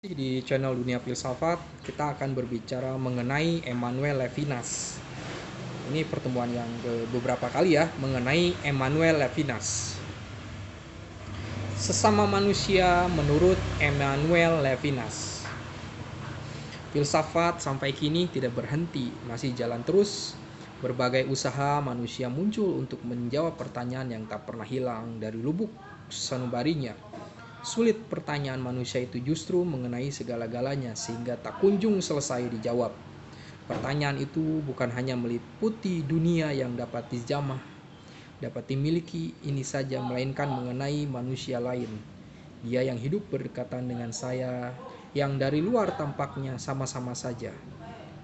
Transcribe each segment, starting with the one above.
Di channel Dunia Filsafat, kita akan berbicara mengenai Emmanuel Levinas. Ini pertemuan yang beberapa kali ya, mengenai Emmanuel Levinas. Sesama manusia menurut Emmanuel Levinas. Filsafat sampai kini tidak berhenti, masih jalan terus. Berbagai usaha manusia muncul untuk menjawab pertanyaan yang tak pernah hilang dari lubuk sanubarinya. Sulit pertanyaan manusia itu justru mengenai segala-galanya sehingga tak kunjung selesai dijawab. Pertanyaan itu bukan hanya meliputi dunia yang dapat dijamah, dapat dimiliki ini saja, melainkan mengenai manusia lain. Dia yang hidup berdekatan dengan saya, yang dari luar tampaknya sama-sama saja.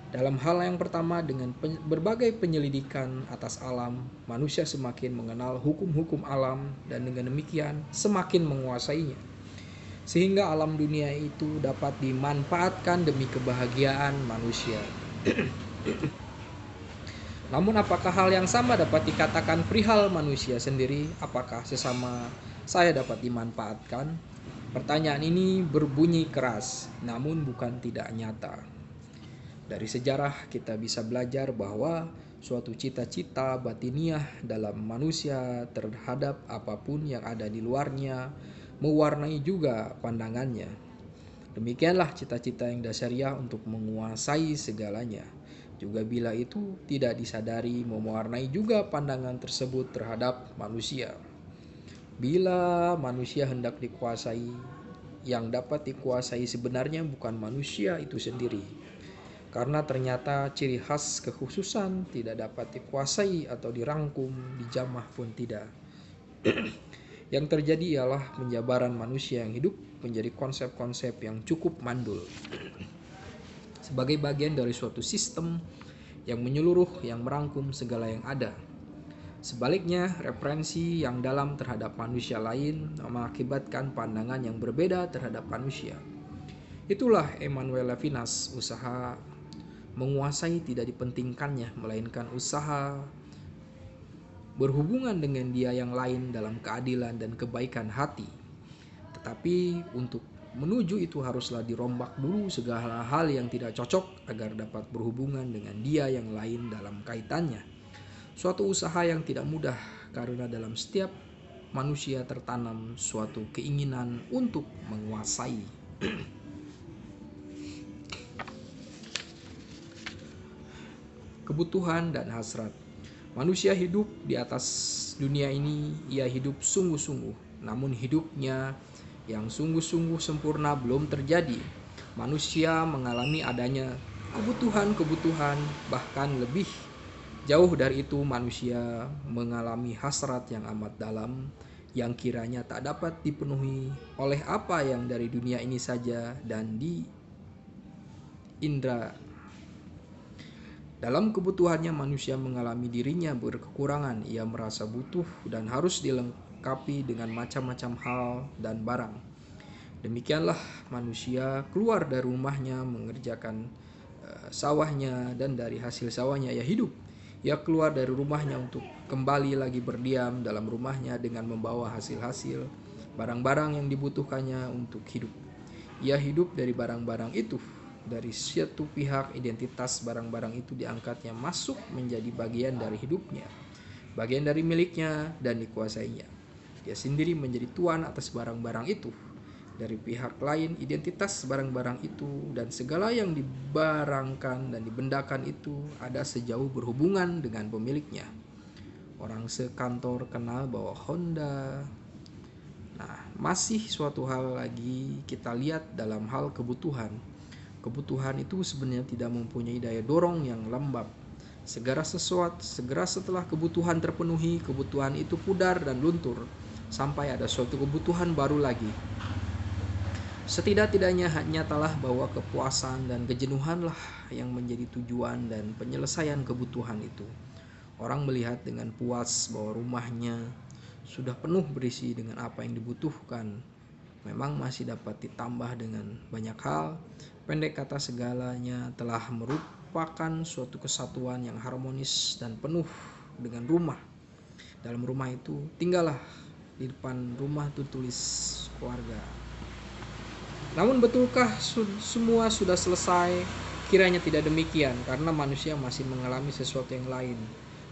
Dalam hal yang pertama, dengan berbagai penyelidikan atas alam, manusia semakin mengenal hukum-hukum alam dan dengan demikian semakin menguasainya. Sehingga alam dunia itu dapat dimanfaatkan demi kebahagiaan manusia. Namun apakah hal yang sama dapat dikatakan perihal manusia sendiri? Apakah sesama saya dapat dimanfaatkan? Pertanyaan ini berbunyi keras, namun bukan tidak nyata. Dari sejarah kita bisa belajar bahwa suatu cita-cita batiniah dalam manusia terhadap apapun yang ada di luarnya mewarnai juga pandangannya. Demikianlah cita-cita yang dasariah untuk menguasai segalanya. Juga bila itu tidak disadari mewarnai juga pandangan tersebut terhadap manusia. Bila manusia hendak dikuasai, yang dapat dikuasai sebenarnya bukan manusia itu sendiri. Karena ternyata ciri khas kekhususan tidak dapat dikuasai atau dirangkum, dijamah pun tidak. Yang terjadi ialah penjabaran manusia yang hidup menjadi konsep-konsep yang cukup mandul. Sebagai bagian dari suatu sistem yang menyeluruh, yang merangkum segala yang ada. Sebaliknya, referensi yang dalam terhadap manusia lain mengakibatkan pandangan yang berbeda terhadap manusia. Itulah Emmanuel Levinas, usaha menguasai tidak dipentingkannya, melainkan usaha berhubungan dengan dia yang lain dalam keadilan dan kebaikan hati. Tetapi untuk menuju itu haruslah dirombak dulu segala hal yang tidak cocok agar dapat berhubungan dengan dia yang lain dalam kaitannya. Suatu usaha yang tidak mudah karena dalam setiap manusia tertanam suatu keinginan untuk menguasai. Kebutuhan dan hasrat. Manusia hidup di atas dunia ini, ia hidup sungguh-sungguh, namun hidupnya yang sungguh-sungguh sempurna belum terjadi. Manusia mengalami adanya kebutuhan-kebutuhan, bahkan lebih jauh dari itu manusia mengalami hasrat yang amat dalam, yang kiranya tak dapat dipenuhi oleh apa yang dari dunia ini saja dan di indera. Dalam kebutuhannya manusia mengalami dirinya berkekurangan, ia merasa butuh dan harus dilengkapi dengan macam-macam hal dan barang. Demikianlah manusia keluar dari rumahnya mengerjakan sawahnya, dan dari hasil sawahnya ia hidup. Ia keluar dari rumahnya untuk kembali lagi berdiam dalam rumahnya dengan membawa hasil-hasil barang-barang yang dibutuhkannya untuk hidup. Ia hidup dari barang-barang itu. Dari suatu pihak identitas barang-barang itu diangkatnya masuk menjadi bagian dari hidupnya, bagian dari miliknya dan dikuasainya. Dia sendiri menjadi tuan atas barang-barang itu. Dari pihak lain, identitas barang-barang itu dan segala yang dibarangkan dan dibendakan itu ada sejauh berhubungan dengan pemiliknya. Orang sekantor kenal bahwa Honda. Nah, masih suatu hal lagi kita lihat dalam hal kebutuhan. Kebutuhan itu sebenarnya tidak mempunyai daya dorong yang lembab. Segera setelah kebutuhan terpenuhi, kebutuhan itu pudar dan luntur sampai ada suatu kebutuhan baru lagi. Setidak-tidaknya nyatalah bahwa kepuasan dan kejenuhanlah yang menjadi tujuan dan penyelesaian kebutuhan itu. Orang melihat dengan puas bahwa rumahnya sudah penuh berisi dengan apa yang dibutuhkan. Memang masih dapat ditambah dengan banyak hal. Pendek kata, segalanya telah merupakan suatu kesatuan yang harmonis dan penuh dengan rumah. Dalam rumah itu tinggallah, di depan rumah itu tulis keluarga. Namun betulkah semua sudah selesai? Kiranya tidak demikian, karena manusia masih mengalami sesuatu yang lain.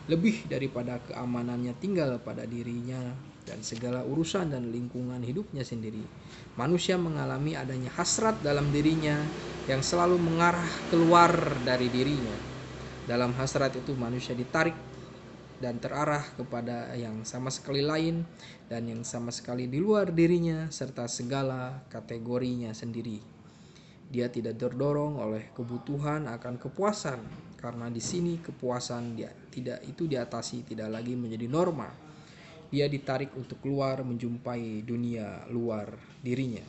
Lebih daripada keamanannya tinggal pada dirinya dan segala urusan dan lingkungan hidupnya sendiri. Manusia mengalami adanya hasrat dalam dirinya yang selalu mengarah keluar dari dirinya. Dalam hasrat itu manusia ditarik dan terarah kepada yang sama sekali lain dan yang sama sekali di luar dirinya serta segala kategorinya sendiri. Dia tidak terdorong oleh kebutuhan akan kepuasan, karena di sini kepuasan tidak diatasi tidak lagi menjadi norma. Dia ditarik untuk keluar menjumpai dunia luar dirinya.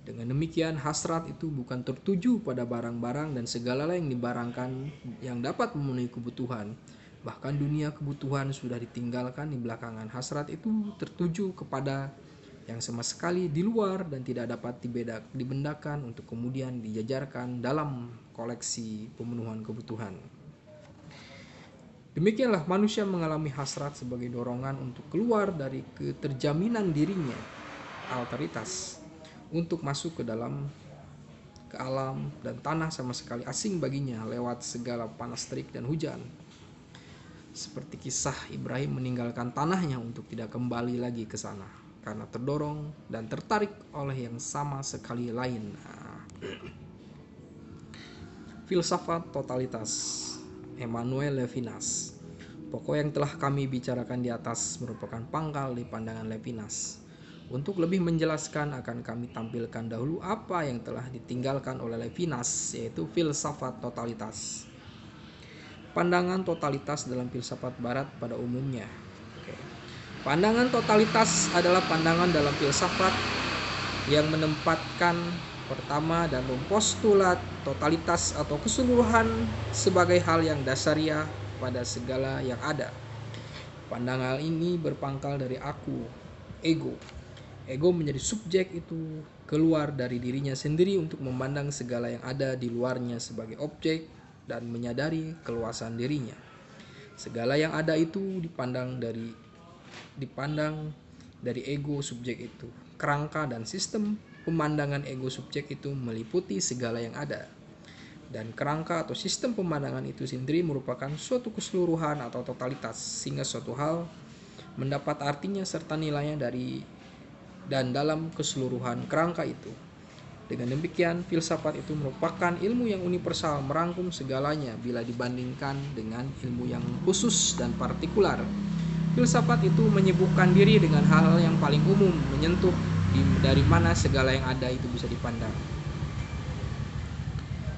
Dengan demikian, hasrat itu bukan tertuju pada barang-barang dan segala yang dibarangkan yang dapat memenuhi kebutuhan. Bahkan dunia kebutuhan sudah ditinggalkan di belakangan. Hasrat itu tertuju kepada yang sama sekali di luar dan tidak dapat dibedakan untuk kemudian dijajarkan dalam koleksi pemenuhan kebutuhan. Demikianlah manusia mengalami hasrat sebagai dorongan untuk keluar dari keterjaminan dirinya, alteritas, untuk masuk ke alam dan tanah sama sekali asing baginya lewat segala panas terik dan hujan. Seperti kisah Ibrahim meninggalkan tanahnya untuk tidak kembali lagi ke sana karena terdorong dan tertarik oleh yang sama sekali lain. Filsafat totalitas Emmanuel Levinas. Pokok yang telah kami bicarakan di atas merupakan pangkal di pandangan Levinas. Untuk lebih menjelaskan akan kami tampilkan dahulu apa yang telah ditinggalkan oleh Levinas, yaitu filsafat totalitas. Pandangan totalitas dalam filsafat barat pada umumnya. Pandangan totalitas adalah pandangan dalam filsafat yang menempatkan pertama dan mempostulat totalitas atau keseluruhan sebagai hal yang dasariah pada segala yang ada. Pandangan ini berpangkal dari aku, ego. Ego menjadi subjek itu keluar dari dirinya sendiri untuk memandang segala yang ada di luarnya sebagai objek dan menyadari keluasan dirinya. Segala yang ada itu dipandang dari ego subjek itu. Kerangka dan sistem pemandangan ego subjek itu meliputi segala yang ada. Dan kerangka atau sistem pemandangan itu sendiri merupakan suatu keseluruhan atau totalitas, sehingga suatu hal mendapat artinya serta nilainya dalam keseluruhan kerangka itu. Dengan demikian, filsafat itu merupakan ilmu yang universal, merangkum segalanya bila dibandingkan dengan ilmu yang khusus dan partikular. Filsafat itu menyibukkan diri dengan hal-hal yang paling umum, menyentuh dari mana segala yang ada itu bisa dipandang.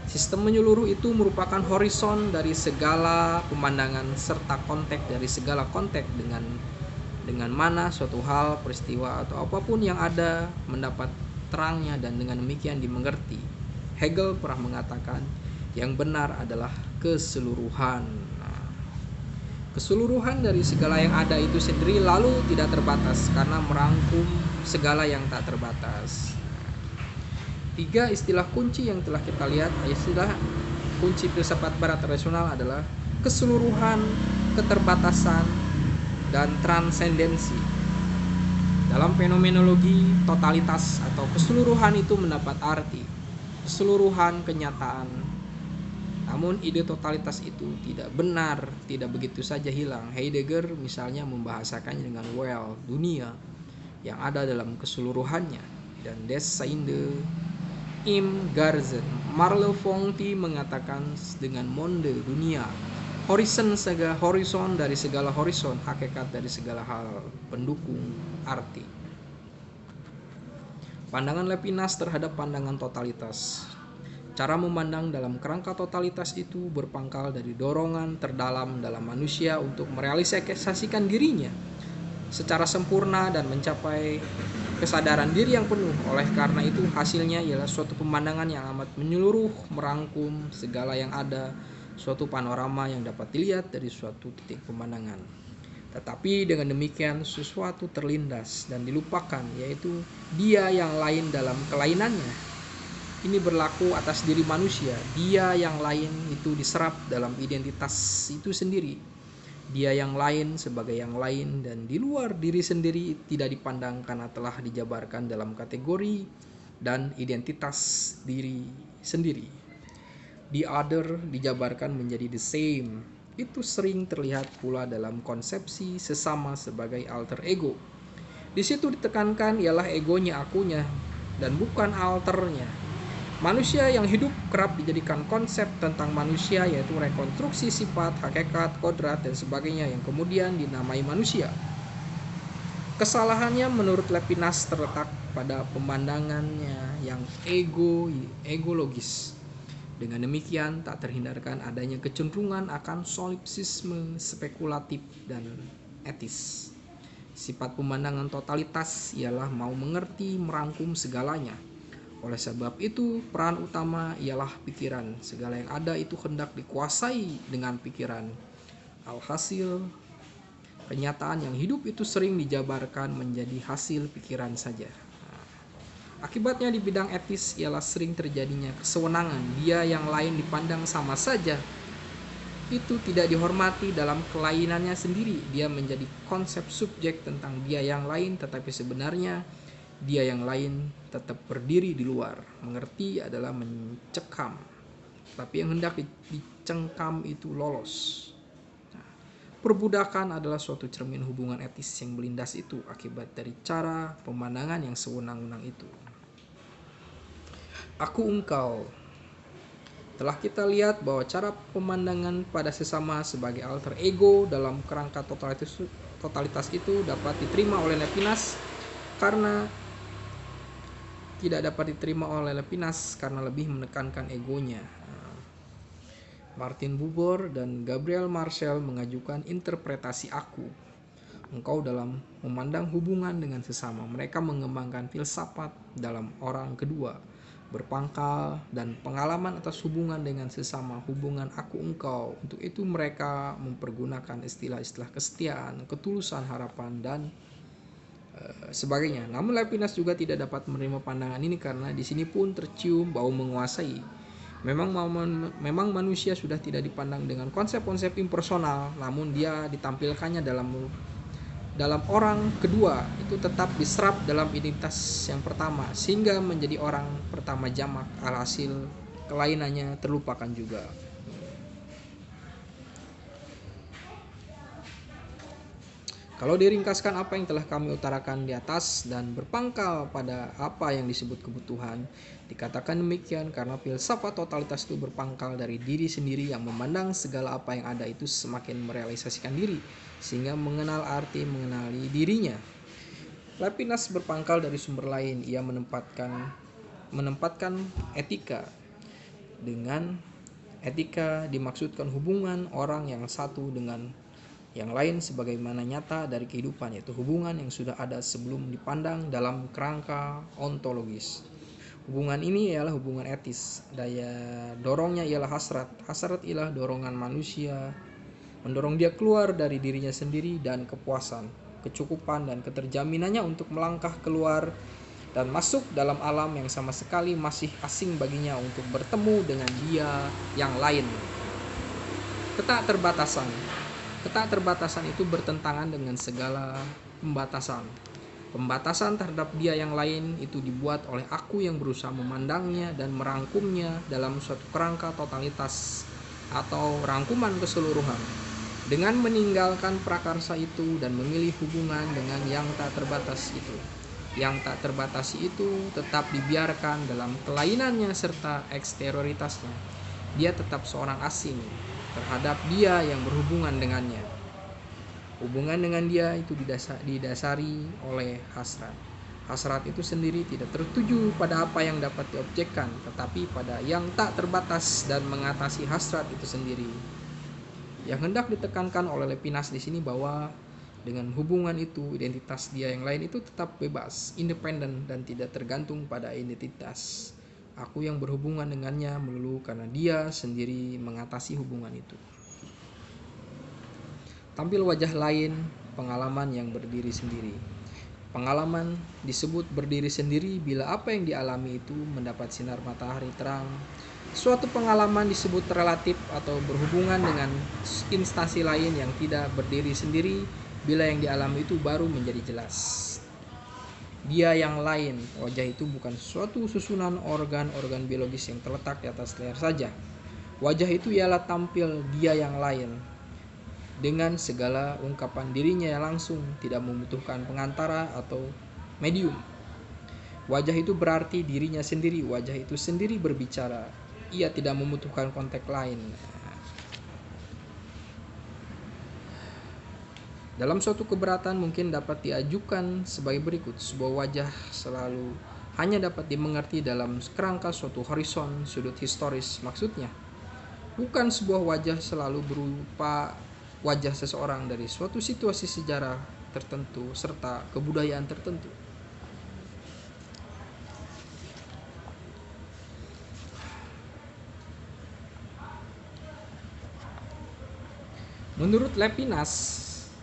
Sistem menyeluruh itu merupakan horizon dari segala pemandangan serta konteks dari segala konteks dengan mana suatu hal, peristiwa atau apapun yang ada mendapat terangnya dan dengan demikian dimengerti. Hegel pernah mengatakan yang benar adalah keseluruhan. Keseluruhan dari segala yang ada itu sendiri lalu tidak terbatas karena merangkum segala yang tak terbatas. 3 istilah kunci yang telah kita lihat, istilah kunci filsafat barat tradisional adalah keseluruhan, keterbatasan, dan transendensi. Dalam fenomenologi totalitas atau keseluruhan itu mendapat arti keseluruhan kenyataan. Namun ide totalitas itu tidak benar, tidak begitu saja hilang. Heidegger misalnya membahasakannya dengan well, dunia yang ada dalam keseluruhannya, dan Des Sainde im Garzen. Merleau-Ponty mengatakan dengan monde, dunia, horizon dari segala horizon, hakikat dari segala hal, pendukung arti. Pandangan Levinas terhadap pandangan totalitas. Cara memandang dalam kerangka totalitas itu berpangkal dari dorongan terdalam dalam manusia untuk merealisasikan dirinya secara sempurna dan mencapai kesadaran diri yang penuh. Oleh karena itu hasilnya ialah suatu pemandangan yang amat menyeluruh, merangkum segala yang ada, suatu panorama yang dapat dilihat dari suatu titik pemandangan. Tetapi dengan demikian sesuatu terlindas dan dilupakan, yaitu dia yang lain dalam kelainannya. Ini berlaku atas diri manusia. Dia yang lain itu diserap dalam identitas itu sendiri. Dia yang lain sebagai yang lain dan di luar diri sendiri tidak dipandang karena telah dijabarkan dalam kategori dan identitas diri sendiri. The other dijabarkan menjadi the same. Itu sering terlihat pula dalam konsepsi sesama sebagai alter ego. Di situ ditekankan ialah egonya, akunya, dan bukan alternya. Manusia yang hidup kerap dijadikan konsep tentang manusia, yaitu rekonstruksi sifat, hakikat, kodrat, dan sebagainya yang kemudian dinamai manusia. Kesalahannya menurut Levinas terletak pada pemandangannya yang egologis. Dengan demikian tak terhindarkan adanya kecenderungan akan solipsisme spekulatif dan etis. Sifat pemandangan totalitas ialah mau mengerti, merangkum segalanya. Oleh sebab itu, peran utama ialah pikiran. Segala yang ada itu hendak dikuasai dengan pikiran. Alhasil, kenyataan yang hidup itu sering dijabarkan menjadi hasil pikiran saja. Akibatnya di bidang etis ialah sering terjadinya kesewenangan. Dia yang lain dipandang sama saja. Itu tidak dihormati dalam kelainannya sendiri. Dia menjadi konsep subjek tentang dia yang lain, tetapi sebenarnya dia yang lain tetap berdiri di luar. Mengerti adalah mencekam, tapi yang hendak dicengkam itu lolos. Perbudakan adalah suatu cermin hubungan etis yang melindas itu akibat dari cara pemandangan yang sewenang-wenang itu. Aku engkau. Telah kita lihat bahwa cara pemandangan pada sesama sebagai alter ego dalam kerangka totalitas itu dapat diterima oleh Levinas karena lebih menekankan egonya. Martin Buber dan Gabriel Marcel mengajukan interpretasi aku engkau dalam memandang hubungan dengan sesama. Mereka mengembangkan filsafat dalam orang kedua, berpangkal dan pengalaman atas hubungan dengan sesama, hubungan aku engkau. Untuk itu mereka mempergunakan istilah-istilah kesetiaan, ketulusan, harapan, dan sebagainya. Namun Levinas juga tidak dapat menerima pandangan ini karena di sini pun tercium bau menguasai. Memang manusia sudah tidak dipandang dengan konsep-konsep impersonal, namun dia ditampilkannya dalam orang kedua itu tetap diserap dalam identitas yang pertama sehingga menjadi orang pertama jamak. Alhasil kelainannya terlupakan juga. Kalau diringkaskan apa yang telah kami utarakan di atas dan berpangkal pada apa yang disebut kebutuhan, dikatakan demikian karena filsafat totalitas itu berpangkal dari diri sendiri yang memandang segala apa yang ada itu semakin merealisasikan diri, sehingga mengenal arti mengenali dirinya. Levinas berpangkal dari sumber lain. Ia menempatkan etika. Dengan etika dimaksudkan hubungan orang yang satu dengan yang lain sebagaimana nyata dari kehidupan, yaitu hubungan yang sudah ada sebelum dipandang dalam kerangka ontologis. Hubungan ini ialah hubungan etis. Daya dorongnya ialah hasrat. Hasrat ialah dorongan manusia, mendorong dia keluar dari dirinya sendiri dan kepuasan, kecukupan dan keterjaminannya untuk melangkah keluar dan masuk dalam alam yang sama sekali masih asing baginya untuk bertemu dengan dia yang lain. Ketakterbatasan itu bertentangan dengan segala pembatasan. Pembatasan terhadap dia yang lain itu dibuat oleh aku yang berusaha memandangnya dan merangkumnya dalam suatu kerangka totalitas atau rangkuman keseluruhan. Dengan meninggalkan prakarsa itu dan memilih hubungan dengan yang tak terbatas itu. Yang tak terbatasi itu tetap dibiarkan dalam kelainannya serta eksterioritasnya. Dia tetap seorang asing terhadap dia yang berhubungan dengannya. Hubungan dengan dia itu didasari oleh hasrat. Hasrat itu sendiri tidak tertuju pada apa yang dapat diobjekkan, tetapi pada yang tak terbatas dan mengatasi hasrat itu sendiri. Yang hendak ditekankan oleh Levinas di sini bahwa dengan hubungan itu, identitas dia yang lain itu tetap bebas, independen, dan tidak tergantung pada identitas aku yang berhubungan dengannya melulu karena dia sendiri mengatasi hubungan itu. Tampil wajah lain, pengalaman yang berdiri sendiri. Pengalaman disebut berdiri sendiri bila apa yang dialami itu mendapat sinar matahari terang Suatu pengalaman disebut relatif atau berhubungan dengan instansi lain yang tidak berdiri sendiri bila yang dialami itu baru menjadi jelas. Dia yang lain, wajah itu bukan suatu susunan organ-organ biologis yang terletak di atas leher saja. Wajah itu ialah tampil dia yang lain dengan segala ungkapan dirinya yang langsung, tidak membutuhkan pengantara atau medium. Wajah itu berarti dirinya sendiri, wajah itu sendiri berbicara. Ia tidak membutuhkan konteks lain. Dalam suatu keberatan mungkin dapat diajukan sebagai berikut. Sebuah wajah selalu hanya dapat dimengerti dalam kerangka suatu horizon sudut historis. Maksudnya, bukan sebuah wajah selalu berupa wajah seseorang dari suatu situasi sejarah tertentu serta kebudayaan tertentu. Menurut Levinas,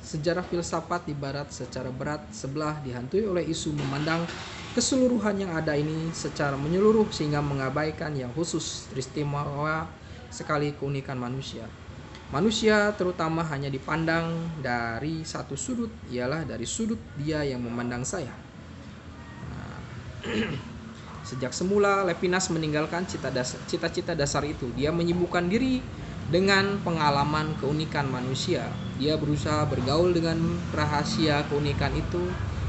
sejarah filsafat di barat secara berat sebelah dihantui oleh isu memandang keseluruhan yang ada ini secara menyeluruh sehingga mengabaikan yang khusus, istimewa sekali keunikan manusia. Manusia terutama hanya dipandang dari satu sudut, ialah dari sudut dia yang memandang saya. Sejak semula Levinas meninggalkan cita-cita dasar itu. Dia menyibukkan diri dengan pengalaman keunikan manusia. Dia berusaha bergaul dengan rahasia keunikan itu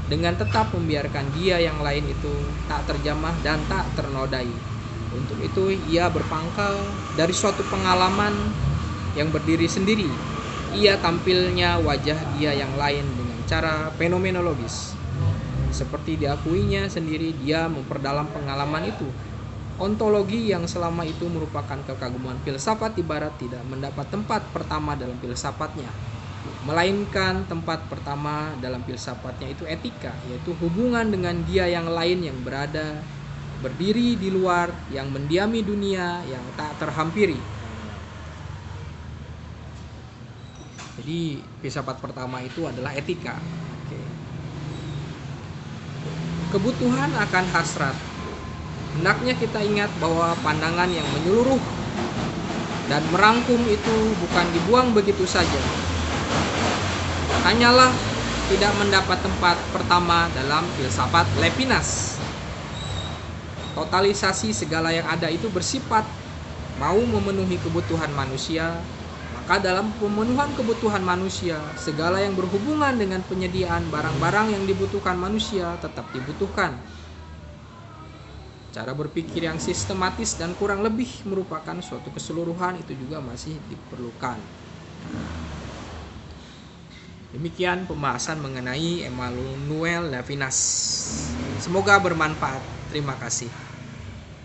dengan tetap membiarkan dia yang lain itu tak terjamah dan tak ternodai. Untuk itu ia berpangkal dari suatu pengalaman yang berdiri sendiri. Ia tampilnya wajah dia yang lain dengan cara fenomenologis. Seperti diakuinya sendiri, dia memperdalam pengalaman itu. Ontologi yang selama itu merupakan kekaguman filsafat di barat tidak mendapat tempat pertama dalam filsafatnya, melainkan tempat pertama dalam filsafatnya itu etika, yaitu hubungan dengan dia yang lain yang berdiri di luar, yang mendiami dunia yang tak terhampiri. Jadi filsafat pertama itu adalah etika. Kebutuhan akan hasrat. Hendaknya kita ingat bahwa pandangan yang menyeluruh dan merangkum itu bukan dibuang begitu saja. Hanyalah tidak mendapat tempat pertama dalam filsafat Levinas. Totalisasi segala yang ada itu bersifat mau memenuhi kebutuhan manusia, maka dalam pemenuhan kebutuhan manusia, segala yang berhubungan dengan penyediaan barang-barang yang dibutuhkan manusia tetap dibutuhkan. Cara berpikir yang sistematis dan kurang lebih merupakan suatu keseluruhan itu juga masih diperlukan. Demikian pembahasan mengenai Emmanuel Levinas. Semoga bermanfaat. Terima kasih.